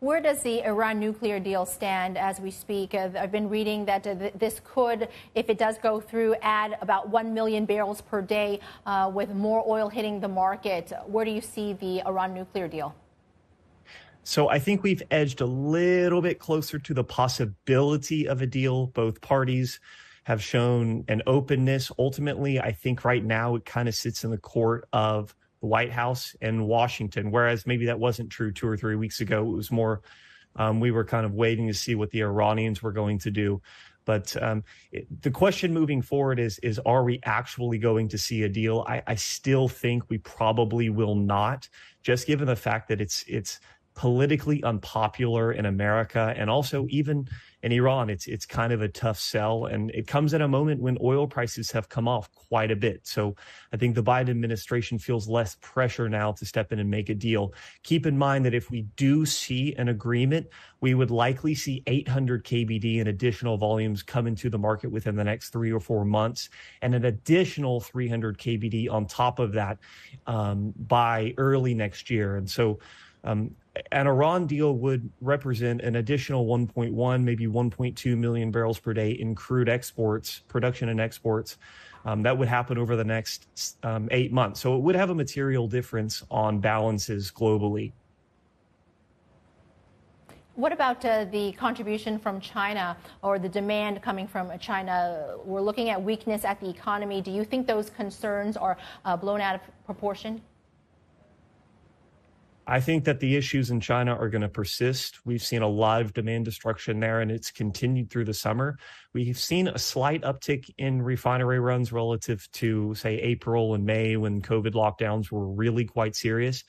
Where does the Iran nuclear deal stand as we speak? I've been reading that this could, if it does go through, add about 1 million barrels per day with more oil hitting the market. Where do you see the Iran nuclear deal? So I think we've edged a little bit closer to the possibility of a deal. Both parties have shown an openness. Ultimately, I think right now it kind of sits in the court of the White House and Washington, whereas maybe that wasn't true 2 or 3 weeks ago. It was more we were kind of waiting to see what the Iranians were going to do. But the question moving forward is are we actually going to see a deal? I still think we probably will not, just given the fact that it's politically unpopular in America, and also even in Iran, it's kind of a tough sell, and it comes at a moment when oil prices have come off quite a bit. So I think the Biden administration feels less pressure now to step in and make a deal. Keep in mind that if we do see an agreement, we would likely see 800 KBD in additional volumes come into the market within the next 3 or 4 months, and an additional 300 KBD on top of that by early next year. And so an Iran deal would represent an additional 1.1, maybe 1.2 million barrels per day in crude exports, production and exports. That would happen over the next 8 months. So it would have a material difference on balances globally. What about the contribution from China or the demand coming from China? We're looking at weakness at the economy. Do you think those concerns are blown out of proportion? I think that the issues in China are going to persist. We've seen a lot of demand destruction there, and it's continued through the summer. We've seen a slight uptick in refinery runs relative to, say, April and May, when COVID lockdowns were really quite serious.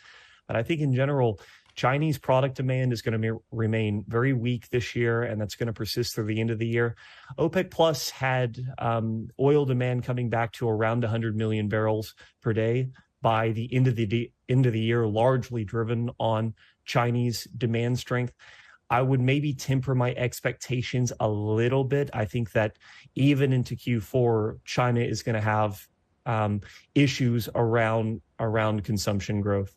But I think in general, Chinese product demand is going to remain very weak this year, and that's going to persist through the end of the year. OPEC Plus had oil demand coming back to around 100 million barrels per day by the end of the year, largely driven on Chinese demand strength. I would maybe temper my expectations a little bit. I think that even into Q4, China is going to have issues around consumption growth.